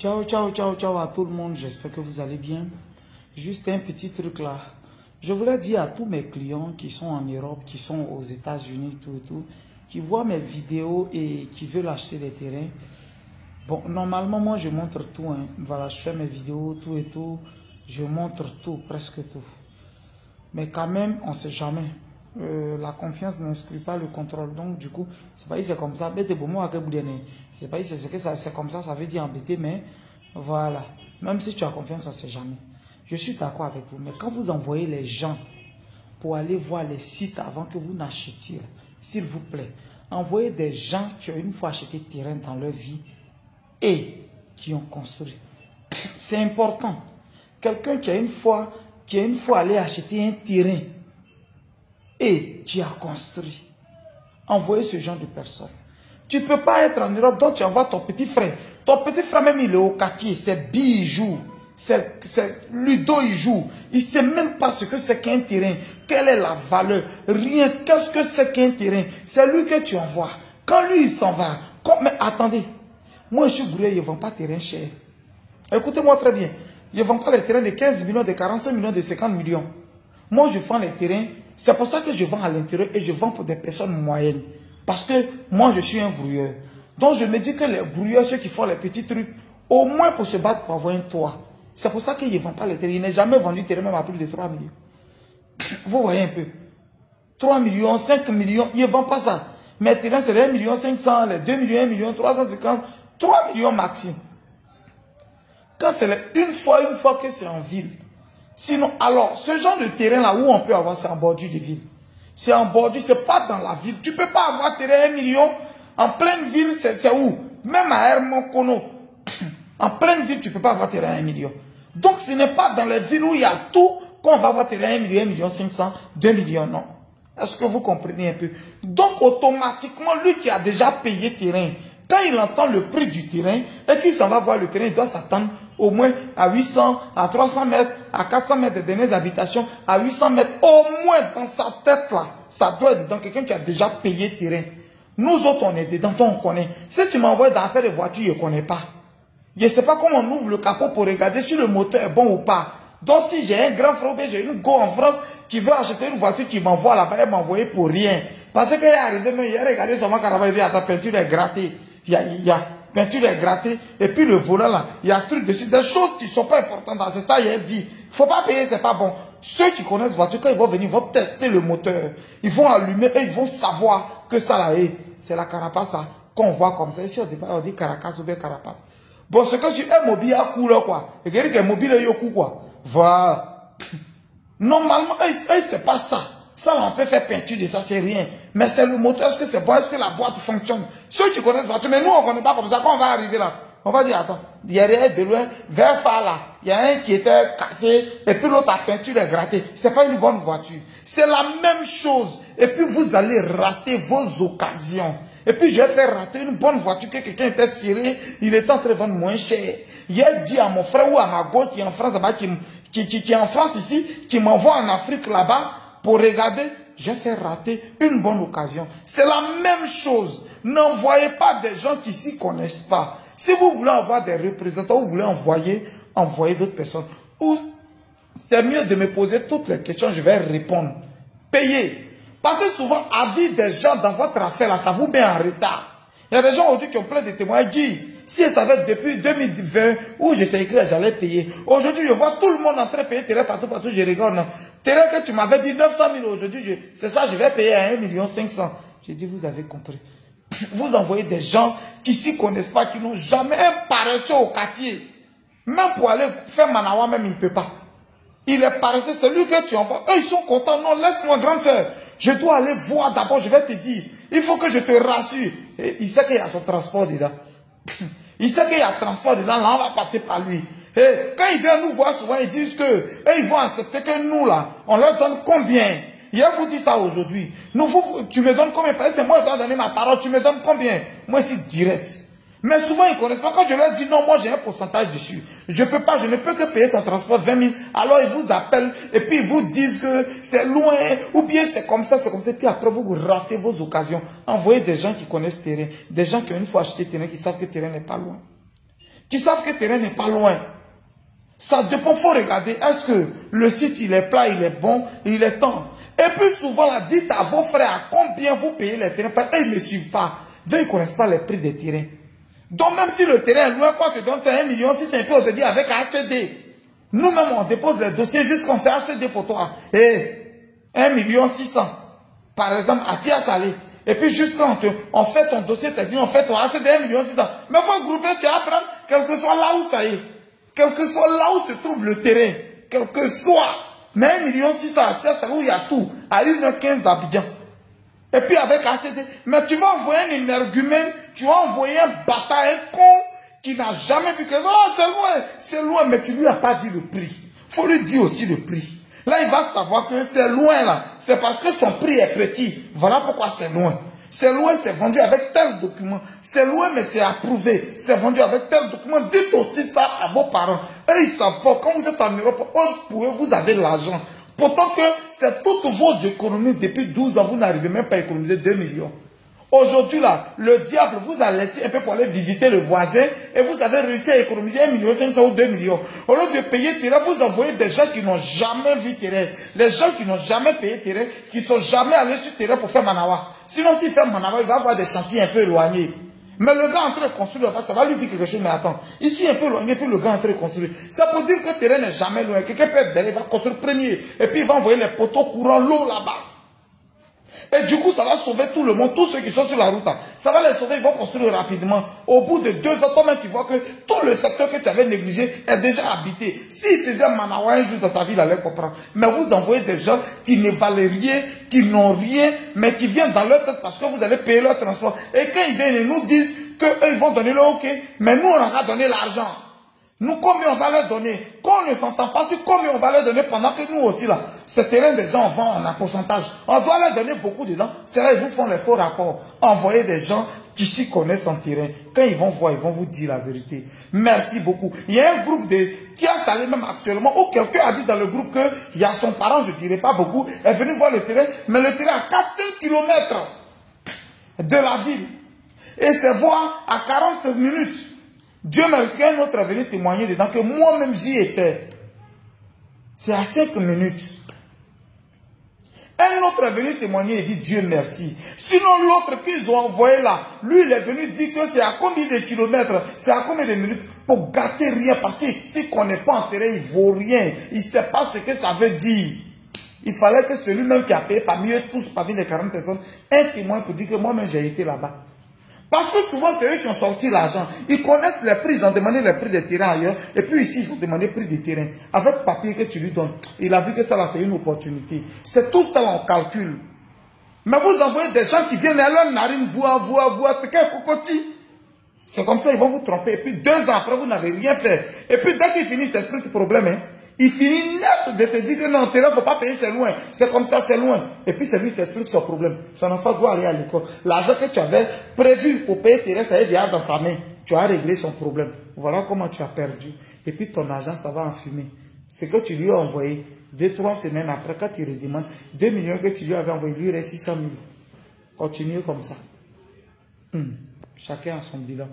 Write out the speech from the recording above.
Ciao, ciao, ciao, ciao à tout le monde. J'espère que vous allez bien. Juste un petit truc là. Je voulais dire à tous mes clients qui sont en Europe, qui sont aux États-Unis, tout et tout, qui voient mes vidéos et qui veulent acheter des terrains. Bon, normalement, moi, je montre tout. Hein. Voilà, je fais mes vidéos, tout et tout. Je montre tout, presque tout. Mais quand même, on ne sait jamais. La confiance n'inscrit pas le contrôle. Donc, du coup, c'est pas c'est comme ça. C'est pas c'est comme ça veut dire embêter, mais voilà. Même si tu as confiance, on ne sait jamais. Je suis d'accord avec vous. Mais quand vous envoyez les gens pour aller voir les sites avant que vous n'achetiez, s'il vous plaît, envoyez des gens qui ont une fois acheté terrain dans leur vie et qui ont construit. C'est important. Quelqu'un qui a une fois allé acheter un terrain et qui a construit. Envoyez ce genre de personnes. Tu ne peux pas être en Europe, donc tu envoies ton petit frère. Ton petit frère même, il est au quartier. C'est Bi, il joue. C'est Ludo, il joue. Il ne sait même pas ce que c'est qu'un terrain. Quelle est la valeur? Rien. Qu'est-ce que c'est qu'un terrain? C'est lui que tu envoies. Quand lui, il s'en va. Mais attendez. Moi, je suis bourré, ils ne vendent pas terrain cher. Écoutez-moi très bien. Ils ne vendent pas les terrains de 15 millions, de 45 millions, de 50 millions. Moi, je vends les terrains. C'est pour ça que je vends à l'intérieur et je vends pour des personnes moyennes. Parce que moi, je suis un brouilleur. Donc, je me dis que les brouilleurs, ceux qui font les petits trucs, au moins pour se battre pour avoir un toit. C'est pour ça qu'ils ne vendent pas les terrains. Ils n'ont jamais vendu terrain même à plus de 3 millions. Vous voyez un peu. 3 millions, 5 millions, ils ne vendent pas ça. Mais terrain, c'est les 1 million 500, les 2 millions, 1 million 350, 3 millions maximum. Quand c'est une fois que c'est en ville. Sinon, alors, ce genre de terrain-là, où on peut avoir, c'est en bordure de ville. C'est en bordure, c'est pas dans la ville. Tu ne peux pas avoir terrain 1 million. En pleine ville, c'est où? Même à Hermokono. En pleine ville, tu ne peux pas avoir terrain 1 million. Donc, ce n'est pas dans les villes où il y a tout qu'on va avoir terrain 1 million, 1 million 500, 2 millions, non. Est-ce que vous comprenez un peu? Donc, automatiquement, lui qui a déjà payé terrain, quand il entend le prix du terrain et qu'il s'en va voir le terrain, il doit s'attendre au moins à 800, à 300 mètres, à 400 mètres de dernières habitations, à 800 mètres, au moins dans sa tête là. Ça doit être dans quelqu'un qui a déjà payé terrain. Nous autres, on est dedans, on connaît. Si tu m'envoies dans l'affaire de voiture, je ne connais pas. Je ne sais pas comment on ouvre le capot pour regarder si le moteur est bon ou pas. Donc si j'ai un grand frère, j'ai une go en France qui veut acheter une voiture qui m'envoie là-bas, elle m'a envoyé pour rien. Parce qu'il est arrivé, mais il a regardé sur ma caravane, il dit, ta peinture est grattée. Il y a peinture est grattée, et puis le volant là, il y a un truc dessus, des choses qui ne sont pas importantes. C'est ça, il a dit, il ne faut pas payer, c'est pas bon. Ceux qui connaissent voiture, quand ils vont venir, ils vont tester le moteur. Ils vont allumer et ils vont savoir que ça là est. C'est la carapace là, qu'on voit comme ça. Ici, on dit carapace ou bien carapace. Bon, c'est que sur un mobile à coup là, quoi. Et quelqu'un qui est mobile, il y a coup, quoi. Voilà. Normalement, c'est pas ça. Ça, on peut faire peinture de ça, c'est rien. Mais c'est le moteur, est-ce que c'est bon, est-ce que la boîte fonctionne? Ceux qui connaissent la voiture, mais nous, on ne connaît pas comme ça. Quand on va arriver là, on va dire, attends, il y a rien de loin, vers phare là, il y a un qui était cassé, et puis l'autre, la peinture est grattée. C'est pas une bonne voiture. C'est la même chose. Et puis vous allez rater vos occasions. Et puis je vais faire rater une bonne voiture que quelqu'un était serré, il était en train de vendre moins cher. Il a dit à mon frère ou à ma go qui est en France là-bas, qui est en France ici, qui m'envoie en Afrique là-bas, pour regarder, je vais faire rater une bonne occasion. C'est la même chose. N'envoyez pas des gens qui s'y connaissent pas. Si vous voulez avoir des représentants, vous voulez envoyer d'autres personnes. Ou c'est mieux de me poser toutes les questions, je vais répondre. Payez. Parce que souvent, avis des gens dans votre affaire, là, ça vous met en retard. Il y a des gens aujourd'hui qui ont plein de témoignages. Si ça fait depuis 2020 où j'étais écrit, j'allais payer. Aujourd'hui, je vois tout le monde en train de payer terrain partout, je regarde. Non. Terrain que tu m'avais dit 900 000 aujourd'hui, c'est ça, je vais payer à 1 million 500. J'ai dit, vous avez compris. Vous envoyez des gens qui s'y connaissent pas, qui n'ont jamais un paresseux au quartier. Même pour aller faire Manawa, même il ne peut pas. Il est paresseux, c'est lui que tu envoies. Eux, ils sont contents. Non, laisse-moi, grande sœur. Je dois aller voir d'abord, je vais te dire. Il faut que je te rassure. Et il sait qu'il y a son transport dedans. Il sait qu'il y a transport dedans, là, on va passer par lui. Et quand ils viennent nous voir souvent, ils disent que, et ils vont accepter que nous, là, on leur donne combien? Hier, vous dites ça aujourd'hui. Tu me donnes combien? C'est moi qui dois donner ma parole, tu me donnes combien? Moi, c'est direct. Mais souvent, ils ne connaissent pas. Quand je leur dis non, moi, j'ai un pourcentage dessus. Je ne peux que payer ton transport 20 000. Alors, ils vous appellent et puis ils vous disent que c'est loin, ou bien c'est comme ça, c'est comme ça. Puis après, vous ratez vos occasions. Envoyez des gens qui connaissent terrain, des gens qui ont une fois acheté terrain, qui savent que le terrain n'est pas loin. qui savent que le terrain n'est pas loin. Ça dépend, il faut regarder, est-ce que le site il est plat, il est bon, il est temps. Et puis souvent, là, dites à vos frères à combien vous payez les terrains, parce qu'ils ne suivent pas. Donc ils ne connaissent pas les prix des terrains. Donc même si le terrain est loin, quand tu donnes 1 million, si c'est un peu, on te dit avec ACD. Nous-mêmes, on dépose les dossiers juste qu'on fait ACD pour toi. Et 1 600 000, par exemple, à Tia Salé. Et puis juste quand on fait ton dossier, tu dis on fait ton ACD 1 600 000. Mais il faut grouper, tu vas prendre, quel que soit là où ça est. Quel que soit là où se trouve le terrain. Quel que soit. Mais 1 600 000 à Tia Salé où il y a tout. À 1h15 d'Abidjan. Et puis avec ACD. Mais tu vas envoyer un énergumène, tu vas envoyer un bâtard, un con qui n'a jamais vu que non, c'est loin, mais tu lui as pas dit le prix. Il faut lui dire aussi le prix. Là, il va savoir que c'est loin là. C'est parce que son prix est petit. Voilà pourquoi c'est loin. C'est loin, c'est vendu avec tel document. C'est loin, mais c'est approuvé. C'est vendu avec tel document. Dites aussi ça à vos parents. Eux, ils savent pas. Quand vous êtes en Europe, vous avez l'argent. Pourtant que c'est toutes vos économies depuis 12 ans, vous n'arrivez même pas à économiser 2 millions. Aujourd'hui, là, le diable vous a laissé un peu pour aller visiter le voisin et vous avez réussi à économiser 1 500 000 ou 2 millions. Au lieu de payer terrain, vous envoyez des gens qui n'ont jamais vu terrain. Les gens qui n'ont jamais payé terrain, qui ne sont jamais allés sur terrain pour faire Manawa. Sinon, s'il fait Manawa, il va avoir des chantiers un peu éloignés. Mais le gars en train de construire, ça va lui dire quelque chose, mais attends. Ici, un peu éloigné, puis le gars en train de construire. Ça peut dire que le terrain n'est jamais loin. Quelqu'un peut être derrière, il va construire premier. Et puis il va envoyer les poteaux courant l'eau là-bas. Et du coup, ça va sauver tout le monde, tous ceux qui sont sur la route. Ça va les sauver, ils vont construire rapidement. Au bout de 2 ans, toi-même, tu vois que tout le secteur que tu avais négligé est déjà habité. S'il faisait Manawa un jour dans sa vie, il allait comprendre. Mais vous envoyez des gens qui ne valent rien, qui n'ont rien, mais qui viennent dans leur tête parce que vous allez payer leur transport. Et quand ils viennent, ils nous disent qu'eux, ils vont donner le OK, mais nous, on aura donné l'argent. Nous, combien on va leur donner? Quand on ne s'entend pas sur combien on va leur donner pendant que nous aussi, là, ce terrain, des gens vont en un pourcentage. On doit leur donner beaucoup dedans. C'est là qu'ils vous font les faux rapports. Envoyer des gens qui s'y connaissent en terrain. Quand ils vont voir, ils vont vous dire la vérité. Merci beaucoup. Il y a un groupe de Tia Salé même actuellement où quelqu'un a dit dans le groupe qu'il y a son parent, je ne dirais pas beaucoup, est venu voir le terrain, mais le terrain à 4-5 km de la ville. Et c'est voir à 40 minutes. Dieu merci qu'un autre est venu témoigner dedans que moi-même j'y étais. C'est à 5 minutes. Un autre est venu témoigner et dit Dieu merci. Sinon l'autre qu'ils ont envoyé là, lui il est venu dire que c'est à combien de kilomètres, c'est à combien de minutes pour gâter rien. Parce que s'il ne connaît pas en terrain, il ne vaut rien. Il ne sait pas ce que ça veut dire. Il fallait que celui-même qui a payé parmi eux tous, parmi les 40 personnes, un témoin pour dire que moi-même j'ai été là-bas. Parce que souvent, c'est eux qui ont sorti l'argent. Ils connaissent les prix, ils ont demandé les prix des terrains ailleurs. Et puis ici, ils ont demandé le prix des terrains. Avec papier que tu lui donnes. Il a vu que ça, là, c'est une opportunité. C'est tout ça, on calcule. Mais vous envoyez des gens qui viennent à leur narine, voir, quel cocotti. C'est comme ça, ils vont vous tromper. Et puis 2 ans après, vous n'avez rien fait. Et puis dès qu'il finit, il t'explique le problème. Hein. Il finit net de te dire que non, terrain, il ne faut pas payer, c'est loin. C'est comme ça, c'est loin. Et puis c'est lui qui t'explique son problème. Son enfant doit aller à l'école. L'argent que tu avais prévu pour payer terrain, ça est déjà dans sa main. Tu as réglé son problème. Voilà comment tu as perdu. Et puis ton argent, ça va en fumer. Ce que tu lui as envoyé, 2-3 semaines après, quand tu redemandes, 2 millions que tu lui avais envoyé, lui reste 600 000. Continue comme ça. Chacun a son bilan.